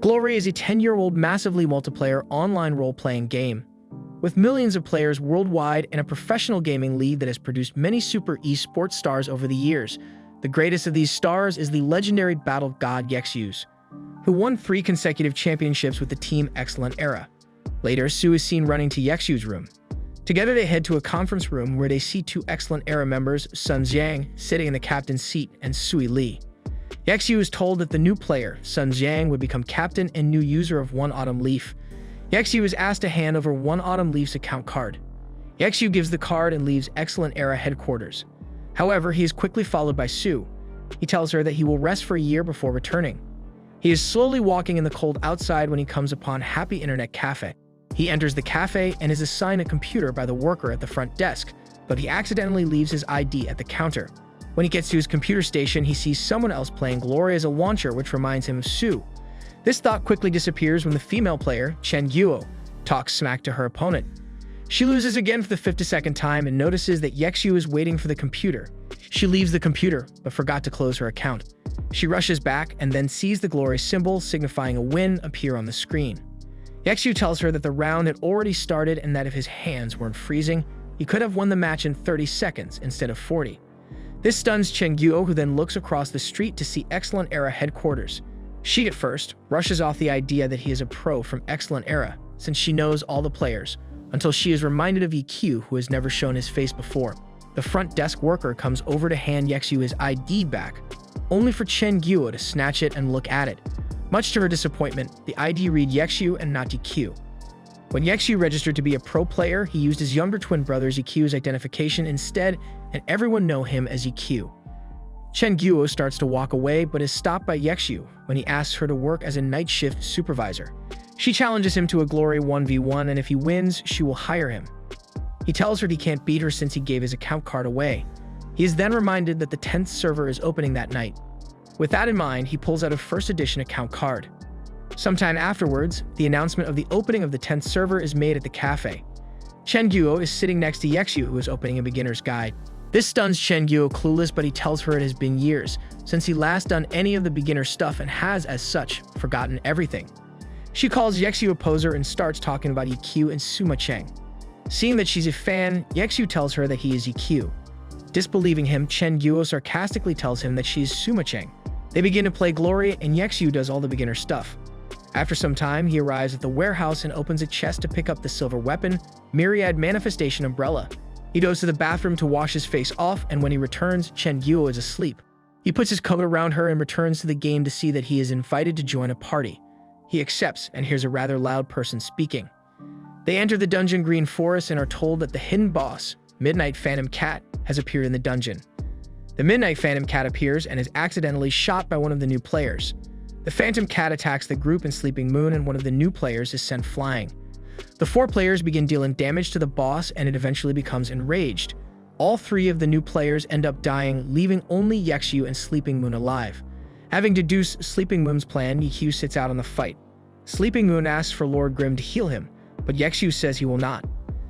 Glory is a 10-year-old massively multiplayer online role-playing game, with millions of players worldwide and a professional gaming league that has produced many super esports stars over the years. The greatest of these stars is the legendary battle god Yexuse, who won 3 consecutive championships with the team Excellent Era. Later, Su is seen running to Yexu's room. Together they head to a conference room where they see 2 Excellent Era members, Sun Xiang, sitting in the captain's seat, and Sui Li. Yexu is told that the new player, Sun Xiang, would become captain and new user of One Autumn Leaf. Yexu is asked to hand over One Autumn Leaf's account card. Yexu gives the card and leaves Excellent Era headquarters. However, he is quickly followed by Su. He tells her that he will rest for a year before returning. He is slowly walking in the cold outside when he comes upon Happy Internet Cafe. He enters the cafe and is assigned a computer by the worker at the front desk, but he accidentally leaves his ID at the counter. When he gets to his computer station, he sees someone else playing Glory as a launcher, which reminds him of Su. This thought quickly disappears when the female player, Chen Guo, talks smack to her opponent. She loses again for the 52nd time and notices that Yexu is waiting for the computer. She leaves the computer, but forgot to close her account. She rushes back and then sees the Glory symbol signifying a win appear on the screen. Yexu tells her that the round had already started and that if his hands weren't freezing, he could have won the match in 30 seconds instead of 40. This stuns Chen Guo, who then looks across the street to see Excellent Era headquarters. She, at first, rushes off the idea that he is a pro from Excellent Era, since she knows all the players, until she is reminded of EQ, who has never shown his face before. The front desk worker comes over to hand Yexu his ID back, only for Chen Guo to snatch it and look at it. Much to her disappointment, the ID read Yexu and not EQ. When Yexu registered to be a pro player, he used his younger twin brother's EQ's identification instead, and everyone know him as EQ. Chen Guo starts to walk away, but is stopped by Yexu when he asks her to work as a night shift supervisor. She challenges him to a Glory 1v1, and if he wins, she will hire him. He tells her he can't beat her since he gave his account card away. He is then reminded that the 10th server is opening that night. With that in mind, he pulls out a first edition account card. Sometime afterwards, the announcement of the opening of the 10th server is made at the cafe. Chen Guo is sitting next to Yexu, who is opening a beginner's guide. This stuns Chen Guo clueless, but he tells her it has been years since he last done any of the beginner stuff and has, as such, forgotten everything. She calls Yexu a poser and starts talking about EQ and Suma Cheng. Seeing that she's a fan, Yexu tells her that he is EQ. Disbelieving him, Chen Guo sarcastically tells him that she is Suma Cheng. They begin to play Glory, and Yexu does all the beginner stuff. After some time, he arrives at the warehouse and opens a chest to pick up the silver weapon, Myriad Manifestation Umbrella. He goes to the bathroom to wash his face off, and when he returns, Chen Guo is asleep. He puts his coat around her and returns to the game to see that he is invited to join a party. He accepts and hears a rather loud person speaking. They enter the dungeon Green Forest and are told that the hidden boss, Midnight Phantom Cat, has appeared in the dungeon. The Midnight Phantom Cat appears and is accidentally shot by one of the new players. The Phantom Cat attacks the group in Sleeping Moon, and one of the new players is sent flying. The 4 players begin dealing damage to the boss, and it eventually becomes enraged. All 3 of the new players end up dying, leaving only Yexu and Sleeping Moon alive. Having deduced Sleeping Moon's plan, EQ sits out on the fight. Sleeping Moon asks for Lord Grimm to heal him, but Yexu says he will not.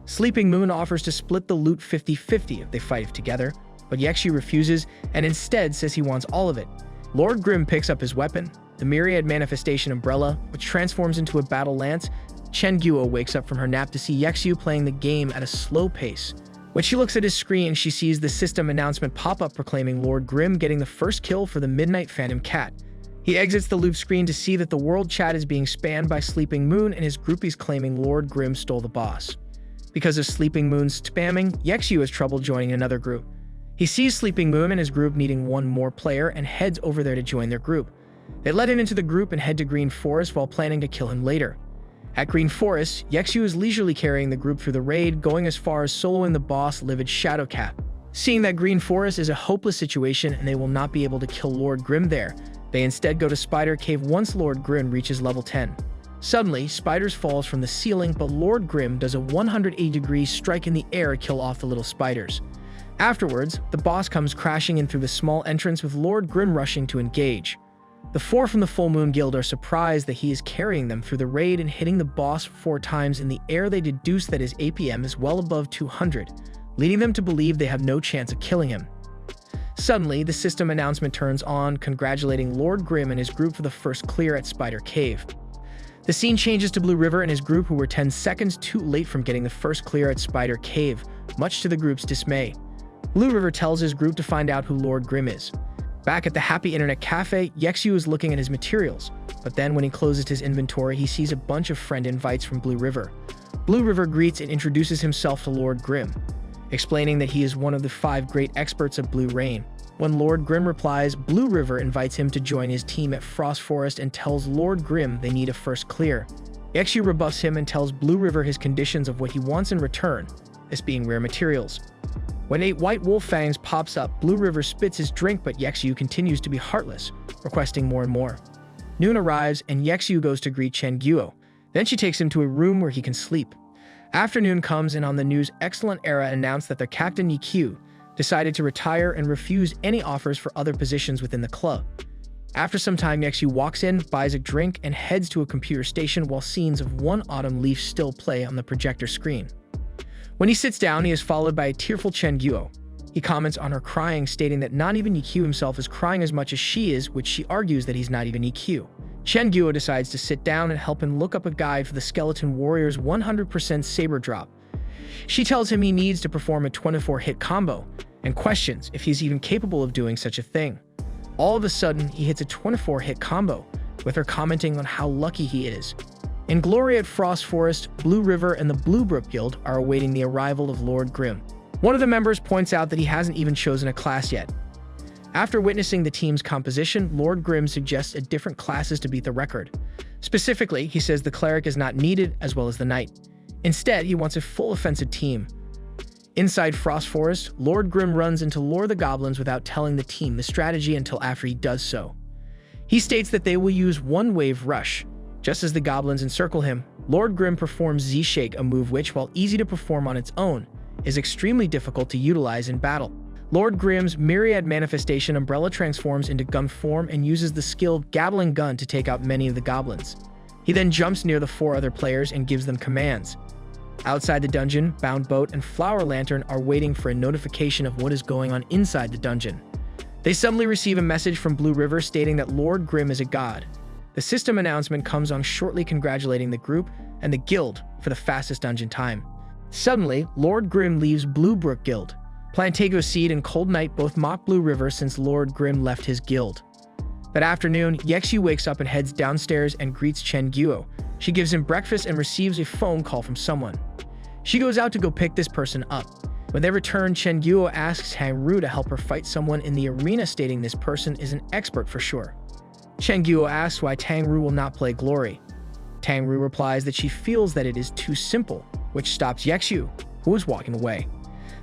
Sleeping Moon offers to split the loot 50-50 if they fight together, but Yexu refuses and instead says he wants all of it. Lord Grimm picks up his weapon, the Myriad Manifestation Umbrella, which transforms into a battle lance. Chen Guo wakes up from her nap to see Yexu playing the game at a slow pace. When she looks at his screen, she sees the system announcement pop up proclaiming Lord Grimm getting the first kill for the Midnight Phantom Cat. He exits the loop screen to see that the world chat is being spammed by Sleeping Moon and his groupies claiming Lord Grimm stole the boss. Because of Sleeping Moon's spamming, Yexu has trouble joining another group. He sees Sleeping Moon and his group needing one more player and heads over there to join their group. They let him into the group and head to Green Forest while planning to kill him later. At Green Forest, Yexu is leisurely carrying the group through the raid, going as far as soloing the boss Livid Shadowcat. Seeing that Green Forest is a hopeless situation and they will not be able to kill Lord Grimm there, they instead go to Spider Cave once Lord Grimm reaches level 10. Suddenly, Spiders falls from the ceiling, but Lord Grimm does a 180-degree strike in the air to kill off the little spiders. Afterwards, the boss comes crashing in through the small entrance with Lord Grimm rushing to engage. The 4 from the Full Moon Guild are surprised that he is carrying them through the raid and hitting the boss 4 times in the air. They deduce that his APM is well above 200, leading them to believe they have no chance of killing him. Suddenly, the system announcement turns on, congratulating Lord Grimm and his group for the first clear at Spider Cave. The scene changes to Blue River and his group, who were 10 seconds too late from getting the first clear at Spider Cave, much to the group's dismay. Blue River tells his group to find out who Lord Grimm is. Back at the Happy Internet Cafe, Yexu is looking at his materials, but then when he closes his inventory, he sees a bunch of friend invites from Blue River. Blue River greets and introduces himself to Lord Grimm, explaining that he is one of the 5 great experts of Blue Rain. When Lord Grimm replies, Blue River invites him to join his team at Frost Forest and tells Lord Grimm they need a first clear. Yexu rebuffs him and tells Blue River his conditions of what he wants in return, this being rare materials. When 8 White Wolf Fangs pops up, Blue River spits his drink, but Yexu continues to be heartless, requesting more and more. Noon arrives and Yexu goes to greet Chen Guo. Then she takes him to a room where he can sleep. Afternoon comes and on the news, Excellent Era announced that their captain Yiqiu decided to retire and refuse any offers for other positions within the club. After some time, Yexu walks in, buys a drink, and heads to a computer station while scenes of One Autumn Leaf still play on the projector screen. When he sits down, he is followed by a tearful Chen Guo. He comments on her crying, stating that not even Yiqiu himself is crying as much as she is, which she argues that he's not even Yiqiu. Chen Guo decides to sit down and help him look up a guide for the Skeleton Warrior's 100% Saber Drop. She tells him he needs to perform a 24-hit combo, and questions if he's even capable of doing such a thing. All of a sudden, he hits a 24-hit combo, with her commenting on how lucky he is. In glory at Frost Forest, Blue River and the Bluebrook Guild are awaiting the arrival of Lord Grimm. One of the members points out that he hasn't even chosen a class yet. After witnessing the team's composition, Lord Grimm suggests a different classes to beat the record. Specifically, he says the cleric is not needed, as well as the knight. Instead, he wants a full offensive team. Inside Frost Forest, Lord Grimm runs into Lore the Goblins without telling the team the strategy until after he does so. He states that they will use One Wave Rush. Just as the goblins encircle him, Lord Grimm performs Z-Shake, a move which, while easy to perform on its own, is extremely difficult to utilize in battle. Lord Grimm's Myriad Manifestation Umbrella transforms into gun form and uses the skill Gabbling Gun to take out many of the goblins. He then jumps near the 4 other players and gives them commands. Outside the dungeon, Bound Boat and Flower Lantern are waiting for a notification of what is going on inside the dungeon. They suddenly receive a message from Blue River stating that Lord Grimm is a god. The system announcement comes on shortly congratulating the group and the guild for the fastest dungeon time. Suddenly, Lord Grimm leaves Bluebrook Guild. Plantago Seed and Cold Knight both mock Blue River since Lord Grimm left his guild. That afternoon, Yexu wakes up and heads downstairs and greets Chen Guo. She gives him breakfast and receives a phone call from someone. She goes out to go pick this person up. When they return, Chen Guo asks Tang Ru to help her fight someone in the arena, stating this person is an expert for sure. Chen Guo asks why Tang Ru will not play Glory. Tang Ru replies that she feels that it is too simple, which stops Yexu, who is walking away.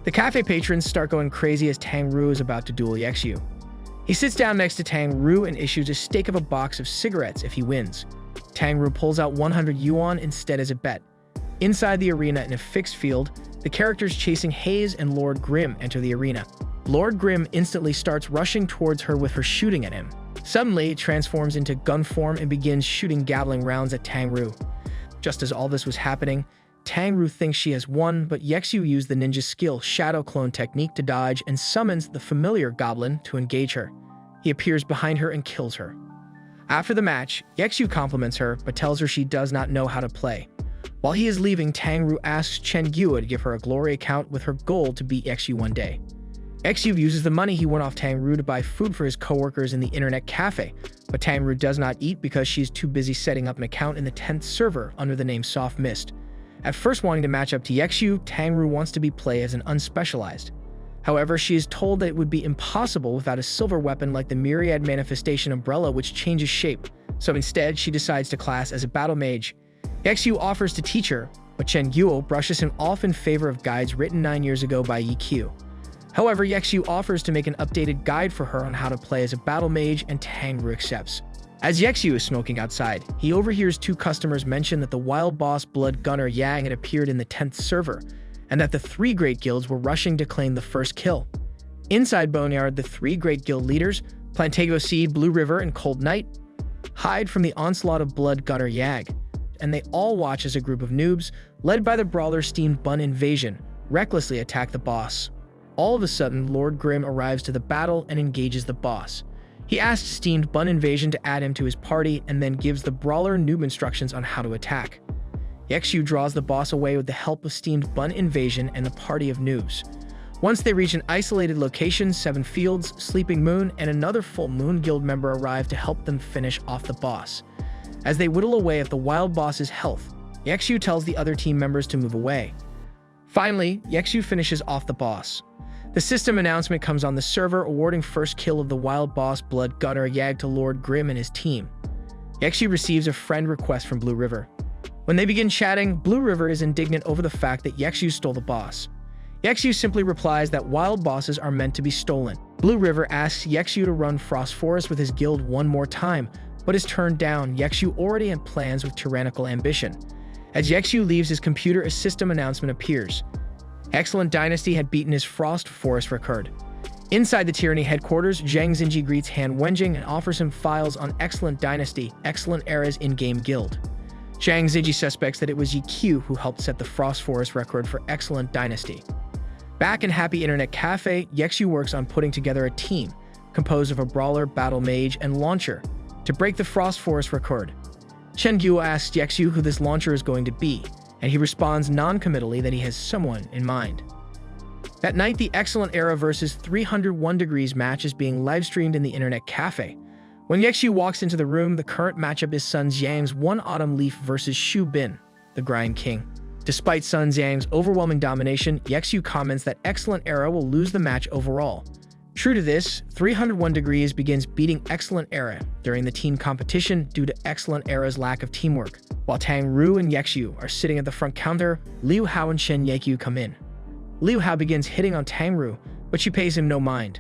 The cafe patrons start going crazy as Tang Ru is about to duel Yexu. He sits down next to Tang Ru and issues a stake of a box of cigarettes if he wins. Tang Ru pulls out 100 yuan instead as a bet. Inside the arena in a fixed field, the characters chasing Haze and Lord Grimm enter the arena. Lord Grimm instantly starts rushing towards her with her shooting at him. Suddenly, it transforms into gun form and begins shooting gabbling rounds at Tang Ru. Just as all this was happening, Tang Ru thinks she has won, but Yexu used the ninja skill Shadow Clone technique to dodge and summons the familiar goblin to engage her. He appears behind her and kills her. After the match, Yexu compliments her, but tells her she does not know how to play. While he is leaving, Tang Ru asks Chen Guo to give her a glory account with her goal to beat Yexu one day. Yexu uses the money he won off Tang Ru to buy food for his coworkers in the internet cafe, but Tang Ru does not eat because she is too busy setting up an account in the 10th server under the name Soft Mist. At first wanting to match up to Yexu, Tang Ru wants to be played as an unspecialized. However, she is told that it would be impossible without a silver weapon like the Myriad Manifestation Umbrella, which changes shape, so instead she decides to class as a battle mage. Yexu offers to teach her, but Chen Guo brushes him off in favor of guides written 9 years ago by Yiqiu. However, Yexu offers to make an updated guide for her on how to play as a battle mage, and Tang Ru accepts. As Yexu is smoking outside, he overhears 2 customers mention that the wild boss Blood Gunner Yang had appeared in the 10th server, and that the 3 great guilds were rushing to claim the first kill. Inside Boneyard, the 3 great guild leaders, Plantago Seed, Blue River, and Cold Knight, hide from the onslaught of Blood Gunner Yang, and they all watch as a group of noobs, led by the brawler Steam Bun Invasion, recklessly attack the boss. All of a sudden, Lord Grimm arrives to the battle and engages the boss. He asks Steamed Bun Invasion to add him to his party and then gives the brawler noob instructions on how to attack. Yexu draws the boss away with the help of Steamed Bun Invasion and a party of noobs. Once they reach an isolated location, Seven Fields, Sleeping Moon, and another Full Moon Guild member arrive to help them finish off the boss. As they whittle away at the wild boss's health, Yexu tells the other team members to move away. Finally, Yexu finishes off the boss. The system announcement comes on the server, awarding first kill of the wild boss Blood Gunner Yag to Lord Grim and his team. Yexu receives a friend request from Blue River. When they begin chatting, Blue River is indignant over the fact that Yexu stole the boss. Yexu simply replies that wild bosses are meant to be stolen. Blue River asks Yexu to run Frost Forest with his guild one more time, but is turned down. Yexu already had plans with tyrannical ambition. As Yexu leaves, his computer, a system announcement appears. Excellent Dynasty had beaten his Frost Forest record. Inside the Tyranny headquarters, Zhang Xinji greets Han Wenjing and offers him files on Excellent Dynasty, Excellent Era's in-game guild. Zhang Xinji suspects that it was Yi Qiu who helped set the Frost Forest record for Excellent Dynasty. Back in Happy Internet Cafe, Yexu works on putting together a team composed of a brawler, battle mage, and launcher to break the Frost Forest record. Chen Guo asks Yexu who this launcher is going to be, and he responds non-committally that he has someone in mind. That night, the Excellent Era vs 301 Degrees match is being live-streamed in the Internet Cafe. When Yexu walks into the room, the current matchup is Sun Xiang's One Autumn Leaf versus Xu Bin, the Grind King. Despite Sun Xiang's overwhelming domination, Yexu comments that Excellent Era will lose the match overall. True to this, 301 Degrees begins beating Excellent Era during the team competition due to Excellent Era's lack of teamwork. While Tang Ru and Yexu are sitting at the front counter, Liu Hao and Shen Yekyu come in. Liu Hao begins hitting on Tang Ru, but she pays him no mind.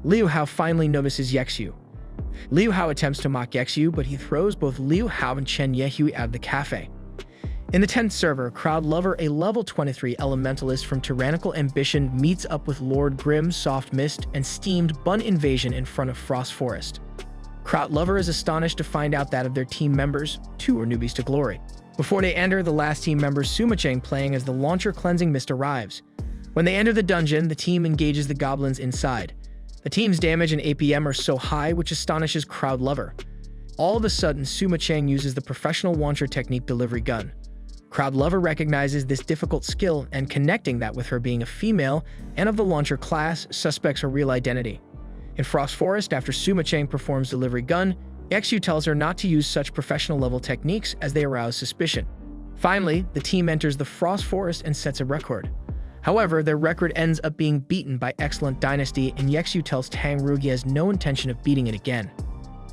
Liu Hao finally notices Yexu. Liu Hao attempts to mock Yexu, but he throws both Liu Hao and Chen Yekyu out of the cafe. In the 10th server, Crowd Lover, a level 23 elementalist from Tyrannical Ambition, meets up with Lord Grim, Soft Mist, and Steamed Bun Invasion in front of Frost Forest. Crowd Lover is astonished to find out that of their team members, 2 are newbies to glory. Before they enter, the last team member, Suma Chang, playing as the Launcher Cleansing Mist, arrives. When they enter the dungeon, the team engages the goblins inside. The team's damage and APM are so high, which astonishes Crowd Lover. All of a sudden, Suma Chang uses the professional launcher technique Delivery Gun. Crowd Lover recognizes this difficult skill, and connecting that with her being a female and of the launcher class, suspects her real identity. In Frost Forest, after Suma Chang performs Delivery Gun, Yexu tells her not to use such professional-level techniques as they arouse suspicion. Finally, the team enters the Frost Forest and sets a record. However, their record ends up being beaten by Excellent Dynasty, and Yexu tells Tang Ru he has no intention of beating it again.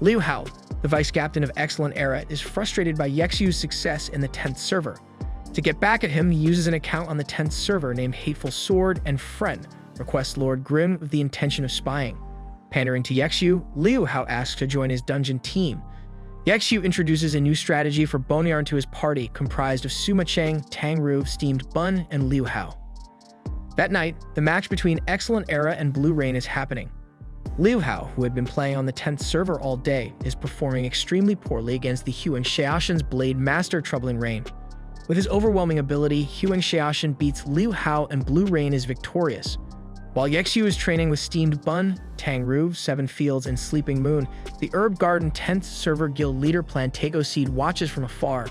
Liu Hao, the vice-captain of Excellent Era, is frustrated by Yexu's success in the 10th server. To get back at him, he uses an account on the 10th server named Hateful Sword and Friend, requests Lord Grim with the intention of spying. Pandering to Yexu, Liu Hao asks to join his dungeon team. Yexu introduces a new strategy for Boneyard to his party, comprised of Suma Chang, Tang Ru, Steamed Bun, and Liu Hao. That night, the match between Excellent Era and Blue Rain is happening. Liu Hao, who had been playing on the 10th server all day, is performing extremely poorly against the Huang Xiaoshan's Blade Master Troubling Rain. With his overwhelming ability, Huang Xiaoshan beats Liu Hao and Blue Rain is victorious. While Yexu is training with Steamed Bun, Tang Ru, Seven Fields, and Sleeping Moon, the Herb Garden 10th server guild leader Plantago Seed watches from afar.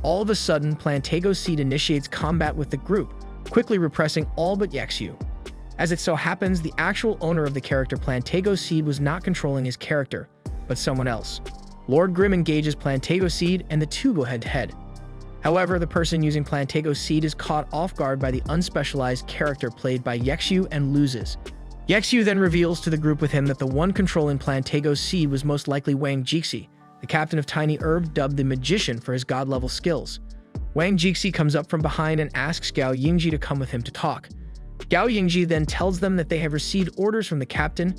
All of a sudden, Plantago Seed initiates combat with the group, quickly repressing all but Yexu. As it so happens, the actual owner of the character Plantago Seed was not controlling his character, but someone else. Lord Grim engages Plantago Seed, and the two go head-to-head. However, the person using Plantago Seed is caught off guard by the unspecialized character played by Yexu and loses. Yexu then reveals to the group with him that the one controlling Plantago Seed was most likely Wang Jixi, the captain of Tiny Herb, dubbed the Magician for his god-level skills. Wang Jixi comes up from behind and asks Gao Yingji to come with him to talk. Gao Yingji then tells them that they have received orders from the captain,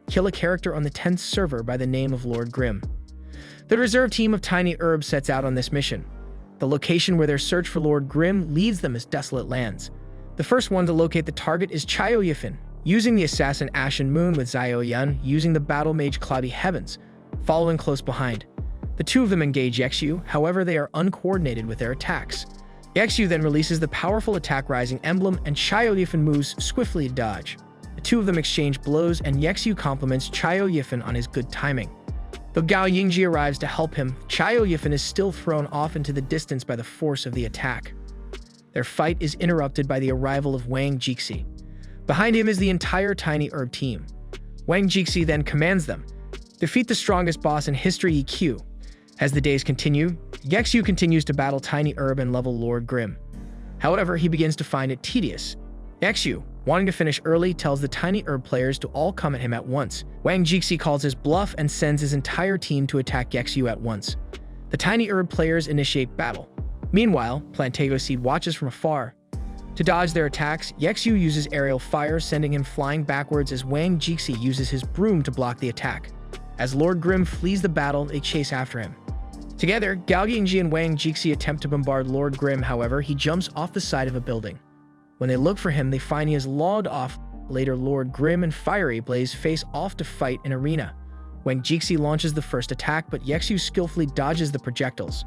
kill a character on the 10th server by the name of Lord Grim. The reserve team of Tiny Herb sets out on this mission. The location where their search for Lord Grim leads them is Desolate Lands. The first one to locate the target is Chayo Yifan, using the assassin Ashen Moon with Zhao Yun using the battle mage Cloudy Heavens, following close behind. The two of them engage Yexu, however they are uncoordinated with their attacks. Yexu then releases the powerful attack Rising Emblem and Chayo Yifan moves swiftly to dodge. The two of them exchange blows, and Yexu compliments Chayo Yifan on his good timing. Though Gao Yingji arrives to help him, Chayo Yifan is still thrown off into the distance by the force of the attack. Their fight is interrupted by the arrival of Wang Jixi. Behind him is the entire Tiny Herb team. Wang Jixi then commands them, defeat the strongest boss in history, EQ. As the days continue, Yexu continues to battle Tiny Herb and level Lord Grimm. However, he begins to find it tedious. Yexu, wanting to finish early, tells the Tiny Herb players to all come at him at once. Wang Jixi calls his bluff and sends his entire team to attack Yexu at once. The Tiny Herb players initiate battle. Meanwhile, Plantago Seed watches from afar. To dodge their attacks, Yexu uses aerial fire, sending him flying backwards as Wang Jixi uses his broom to block the attack. As Lord Grimm flees the battle, they chase after him. Together, Gao Yingji and Wang Jixi attempt to bombard Lord Grimm. However, he jumps off the side of a building. When they look for him, they find he has logged off. Later, Lord Grimm and Fiery Blaze face off to fight in arena. Wang Jixi launches the first attack, but Yexu skillfully dodges the projectiles.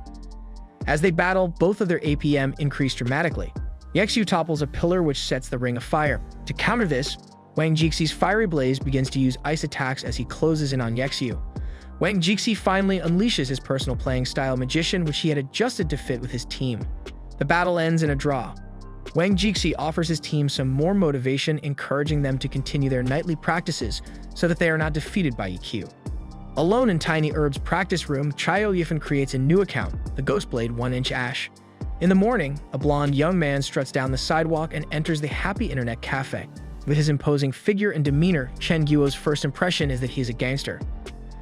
As they battle, both of their APM increase dramatically. Yexu topples a pillar, which sets the ring afire. To counter this, Wang Jixi's Fiery Blaze begins to use ice attacks as he closes in on Yexu. Wang Jixi finally unleashes his personal playing style Magician, which he had adjusted to fit with his team. The battle ends in a draw. Wang Jixi offers his team some more motivation, encouraging them to continue their nightly practices so that they are not defeated by EQ. Alone in Tiny Herb's practice room, Chayo Yifan creates a new account, the Ghostblade 1-inch Ash. In the morning, a blonde young man struts down the sidewalk and enters the Happy Internet Cafe. With his imposing figure and demeanor, Chen Guo's first impression is that he is a gangster.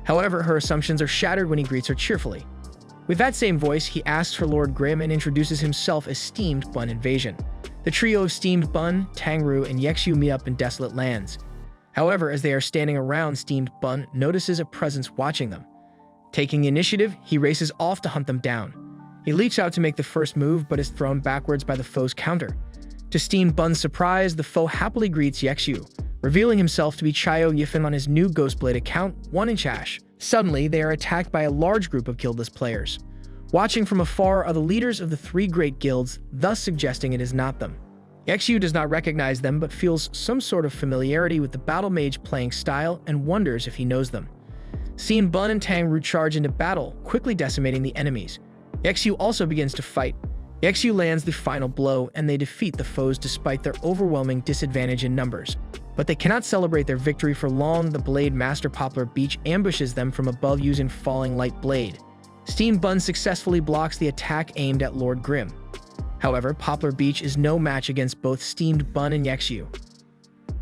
However, her assumptions are shattered when he greets her cheerfully. With that same voice, he asks for Lord Grimm and introduces himself as Steamed Bun Invasion. The trio of Steamed Bun, Tangru, and Yexu meet up in desolate lands. However, as they are standing around, Steamed Bun notices a presence watching them. Taking the initiative, he races off to hunt them down. He leaps out to make the first move, but is thrown backwards by the foe's counter. To Steamed Bun's surprise, the foe happily greets Yexu, revealing himself to be Chayo Yifan on his new Ghostblade account, 1-inch Ash. Suddenly, they are attacked by a large group of guildless players. Watching from afar are the leaders of the three great guilds, thus suggesting it is not them. Yexu does not recognize them, but feels some sort of familiarity with the battle mage playing style and wonders if he knows them. Steamed Bun and Tangru charge into battle, quickly decimating the enemies. Yexu also begins to fight. Yexu lands the final blow, and they defeat the foes despite their overwhelming disadvantage in numbers. But they cannot celebrate their victory for long. The Blade Master Poplar Beach ambushes them from above using Falling Light Blade. Steamed Bun successfully blocks the attack aimed at Lord Grimm. However, Poplar Beach is no match against both Steamed Bun and Yexu.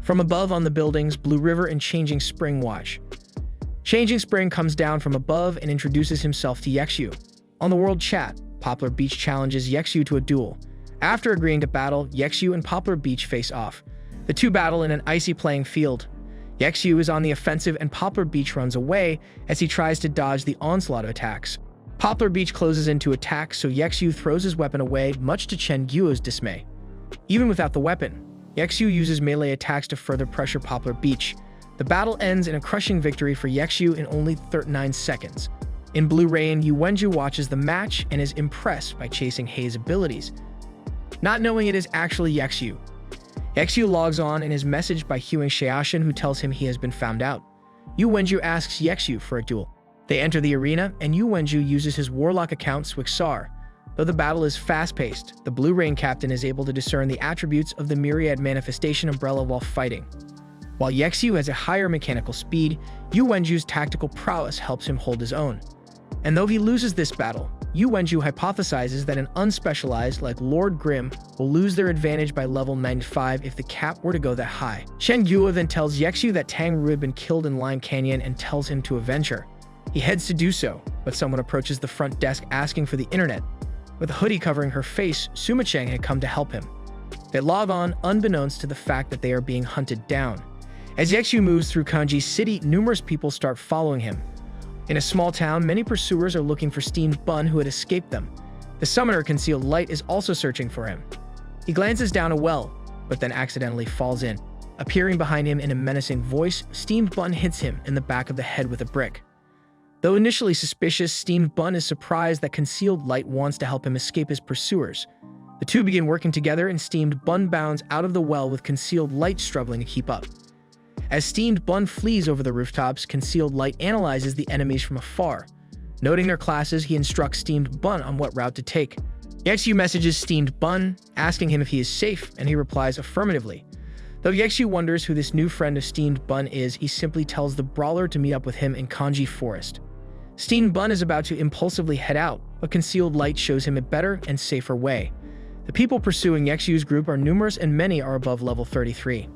From above on the buildings, Blue River and Changing Spring watch. Changing Spring comes down from above and introduces himself to Yexu. On the world chat, Poplar Beach challenges Yexu to a duel. After agreeing to battle, Yexu and Poplar Beach face off. The two battle in an icy playing field. Yexu is on the offensive and Poplar Beach runs away as he tries to dodge the onslaught of attacks. Poplar Beach closes into attack, so Yexu throws his weapon away, much to Chen Guo's dismay. Even without the weapon, Yexu uses melee attacks to further pressure Poplar Beach. The battle ends in a crushing victory for Yexu in only 39 seconds. In Blue Rain, Yu Wenju watches the match and is impressed by Chasing Hei's abilities, not knowing it is actually Yexu. Yexu logs on and is messaged by Huang Xiaoshan, who tells him he has been found out. Yu Wenju asks Yexu for a duel. They enter the arena, and Yu Wenju uses his Warlock account Swixar. Though the battle is fast-paced, the Blue Rain captain is able to discern the attributes of the Myriad Manifestation umbrella while fighting. While Yexu has a higher mechanical speed, Yu Wenju's tactical prowess helps him hold his own. And though he loses this battle, Yu Wenju hypothesizes that an unspecialized like Lord Grimm will lose their advantage by level 95 if the cap were to go that high. Chen Guo then tells Yexu that Tangru had been killed in Lime Canyon and tells him to avenge her. He heads to do so, but someone approaches the front desk asking for the internet. With a hoodie covering her face, Suma Cheng had come to help him. They log on unbeknownst to the fact that they are being hunted down. As Yexu moves through Kanji City, numerous people start following him. In a small town, many pursuers are looking for Steamed Bun, who had escaped them. The summoner Concealed Light is also searching for him. He glances down a well, but then accidentally falls in. Appearing behind him in a menacing voice, Steamed Bun hits him in the back of the head with a brick. Though initially suspicious, Steamed Bun is surprised that Concealed Light wants to help him escape his pursuers. The two begin working together, and Steamed Bun bounds out of the well with Concealed Light struggling to keep up. As Steamed Bun flees over the rooftops, Concealed Light analyzes the enemies from afar. Noting their classes, he instructs Steamed Bun on what route to take. Yexu messages Steamed Bun, asking him if he is safe, and he replies affirmatively. Though Yexu wonders who this new friend of Steamed Bun is, he simply tells the brawler to meet up with him in Kanji Forest. Steamed Bun is about to impulsively head out, but Concealed Light shows him a better and safer way. The people pursuing Yexu's group are numerous and many are above level 33.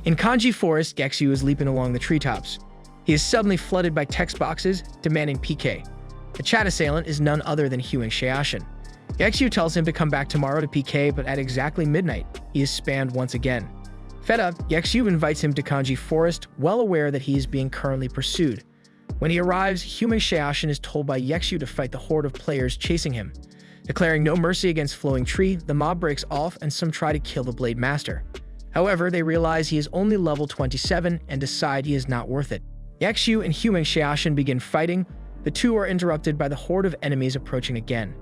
In Kanji Forest, Yexu is leaping along the treetops. He is suddenly flooded by text boxes demanding PK. The chat assailant is none other than Huang Xiaoshan. Yexu tells him to come back tomorrow to PK, but at exactly midnight, he is spammed once again. Fed up, Yexu invites him to Kanji Forest, well aware that he is being currently pursued. When he arrives, Huang Xiaoshan is told by Yexu to fight the horde of players chasing him. Declaring no mercy against Flowing Tree, the mob breaks off and some try to kill the Blade Master. However, they realize he is only level 27 and decide he is not worth it. Yexu and Huang Xiaoshan begin fighting. The two are interrupted by the horde of enemies approaching again.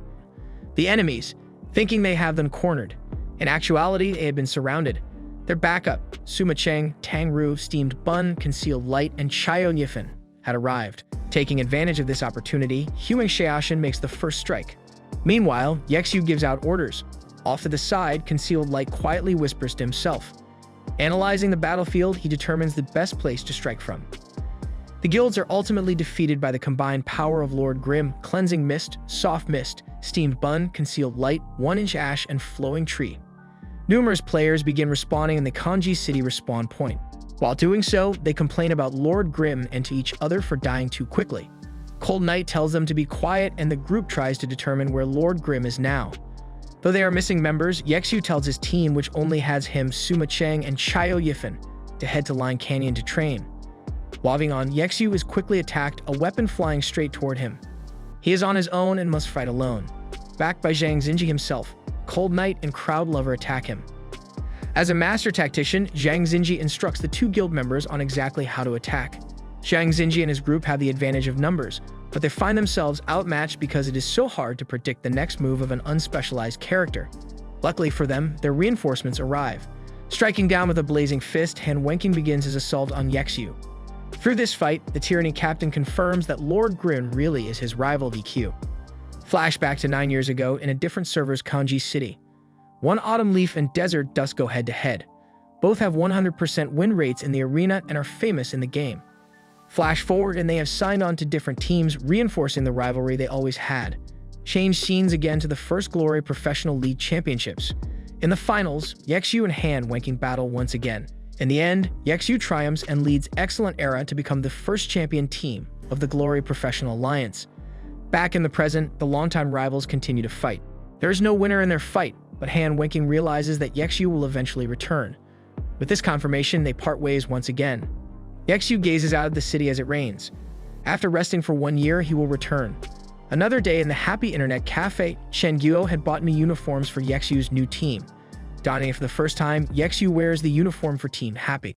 The enemies, thinking they have them cornered. In actuality, they had been surrounded. Their backup, Sima Cheng, Tang Ru, Steamed Bun, Concealed Light, and Chayo Yifan, had arrived. Taking advantage of this opportunity, Huang Xiaoshan makes the first strike. Meanwhile, Yexu gives out orders. Off to the side, Concealed Light quietly whispers to himself. Analyzing the battlefield, he determines the best place to strike from. The guilds are ultimately defeated by the combined power of Lord Grimm, Cleansing Mist, Soft Mist, Steamed Bun, Concealed Light, 1-inch Ash, and Flowing Tree. Numerous players begin respawning in the Kanji City respawn point. While doing so, they complain about Lord Grimm and to each other for dying too quickly. Cold Knight tells them to be quiet and the group tries to determine where Lord Grimm is now. Though they are missing members, Yexu tells his team, which only has him, Sima Cheng, and Chayo Yifan, to head to Line Canyon to train. Logging on, Yexu is quickly attacked, a weapon flying straight toward him. He is on his own and must fight alone. Backed by Zhang Xinji himself, Cold Knight and Crowd Lover attack him. As a master tactician, Zhang Xinji instructs the two guild members on exactly how to attack. Zhang Xinji and his group have the advantage of numbers, but they find themselves outmatched because it is so hard to predict the next move of an unspecialized character. Luckily for them, their reinforcements arrive. Striking down with a blazing fist, Han Wenqing begins his assault on Yexu. Through this fight, the Tyranny captain confirms that Lord Grimm really is his rival VQ. Flashback to 9 years ago in a different server's Kanji City. One Autumn Leaf and Desert Dust go head-to-head. Both have 100% win rates in the arena and are famous in the game. Flash forward and they have signed on to different teams, reinforcing the rivalry they always had. Change scenes again to the First Glory Professional League Championships. In the finals, Yexu and Han Wenqing battle once again. In the end, Yexu triumphs and leads Excellent Era to become the first champion team of the Glory Professional Alliance. Back in the present, the longtime rivals continue to fight. There is no winner in their fight, but Han Wenqing realizes that Yexu will eventually return. With this confirmation, they part ways once again. Yexu gazes out of the city as it rains. After resting for 1 year, he will return. Another day in the Happy Internet Cafe, Chen Guo had bought me uniforms for Yexu's new team. Donning it for the first time, Yexu wears the uniform for Team Happy.